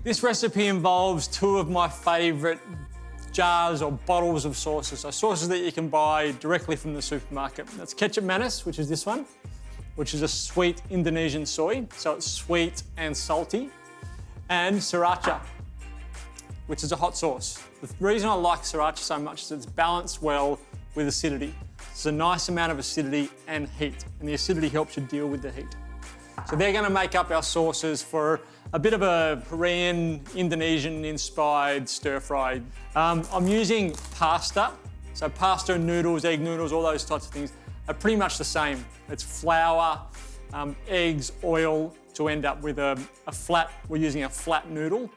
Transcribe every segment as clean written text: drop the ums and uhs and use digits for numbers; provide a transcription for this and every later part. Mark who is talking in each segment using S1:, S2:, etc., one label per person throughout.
S1: This recipe involves two of my favourite jars or bottles of sauces. So sauces that you can buy directly from the supermarket. That's ketchup manis, which is this one, which is a sweet Indonesian soy. So it's sweet and salty. And sriracha, which is a hot sauce. The reason I like sriracha so much is it's balanced well with acidity. It's a nice amount of acidity and heat, and the acidity helps you deal with the heat. So they're going to make up our sauces for a bit of a Korean, Indonesian-inspired stir-fry. I'm using pasta. So pasta, noodles, egg noodles, all those types of things are pretty much the same. It's flour, eggs, oil to end up with a flat, we're using a flat noodle.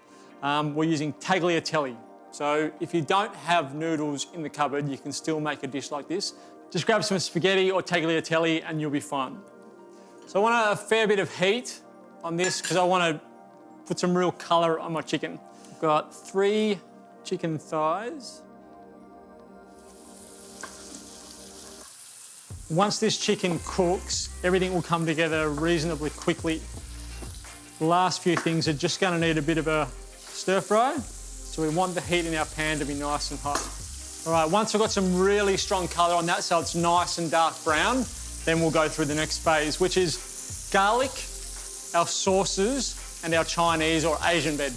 S1: We're using tagliatelle. So if you don't have noodles in the cupboard, you can still make a dish like this. Just grab some spaghetti or tagliatelle and you'll be fine. So I want a fair bit of heat on this because I want to put some real colour on my chicken. I've got 3 chicken thighs. Once this chicken cooks, everything will come together reasonably quickly. The last few things are just going to need a bit of a stir fry. So we want the heat in our pan to be nice and hot. All right, once I've got some really strong colour on that so it's nice and dark brown, then we'll go through the next phase, which is garlic, our sauces, and our Chinese or Asian veg.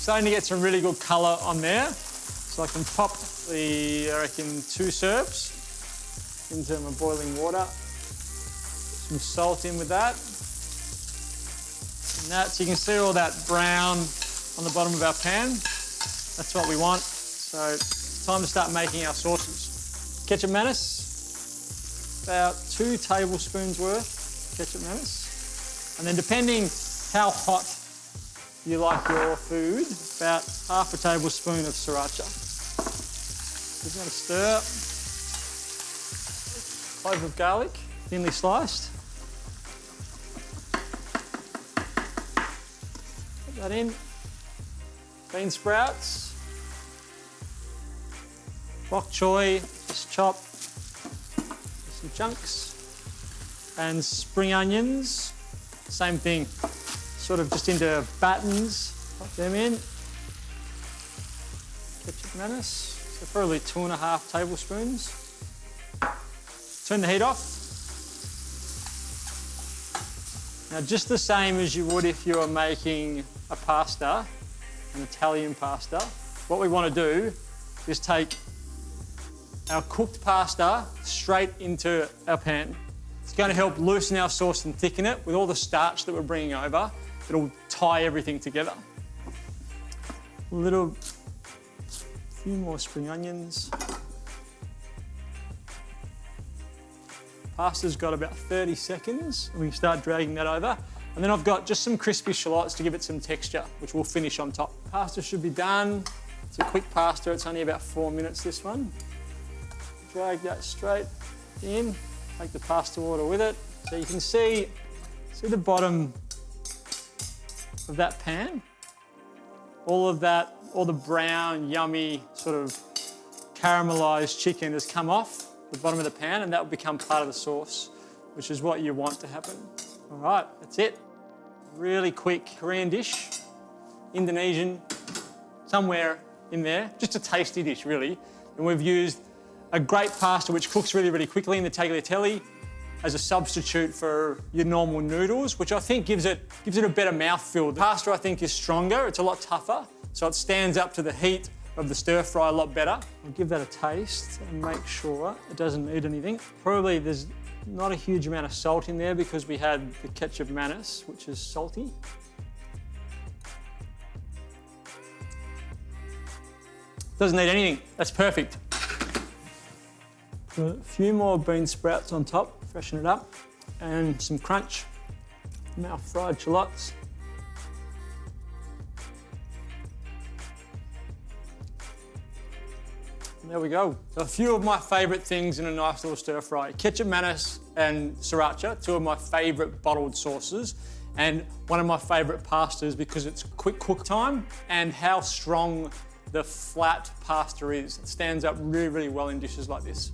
S1: Starting to get some really good colour on there. So I can pop the, I reckon, 2 serves into my boiling water. Some salt in with that. And that, so you can see all that brown on the bottom of our pan. That's what we want. So it's time to start making our sauces. Ketchup manis, about 2 tablespoons worth ketchup manis. And then depending how hot you like your food, about half a tablespoon of sriracha. Just want to stir. Clove of garlic, thinly sliced. Put that in. Bean sprouts. Bok choy, just chop. Some chunks. And spring onions, same thing. Sort of just into battens, pop them in. Ketchup manis, so probably 2.5 tablespoons. Turn the heat off. Now just the same as you would if you were making a pasta, an Italian pasta, what we want to do is take our cooked pasta straight into our pan. It's going to help loosen our sauce and thicken it with all the starch that we're bringing over. It'll tie everything together. A few more spring onions. Pasta's got about 30 seconds. We can start dragging that over. And then I've got just some crispy shallots to give it some texture, which we'll finish on top. Pasta should be done. It's a quick pasta. It's only about 4 minutes, this one. Drag that straight in. Take the pasta water with it. So you can see the bottom of that pan. All of that, all the brown, yummy, sort of caramelised chicken has come off the bottom of the pan, and that will become part of the sauce, which is what you want to happen. All right, that's it. Really quick Korean dish, Indonesian, somewhere in there. Just a tasty dish, really. And we've used a great pasta which cooks really, really quickly in the tagliatelle as a substitute for your normal noodles, which I think gives it a better mouthfeel. The pasta, I think, is stronger. It's a lot tougher, so it stands up to the heat of the stir fry a lot better. I'll give that a taste and make sure it doesn't need anything. Probably there's not a huge amount of salt in there because we had the ketchup manis, which is salty. Doesn't need anything. That's perfect. Put a few more bean sprouts on top, freshen it up, and some crunch from our fried shallots. And there we go. So a few of my favourite things in a nice little stir fry. Ketchup manis and sriracha, 2 of my favourite bottled sauces, and one of my favourite pastas because it's quick cook time and how strong the flat pasta is. It stands up really, really well in dishes like this.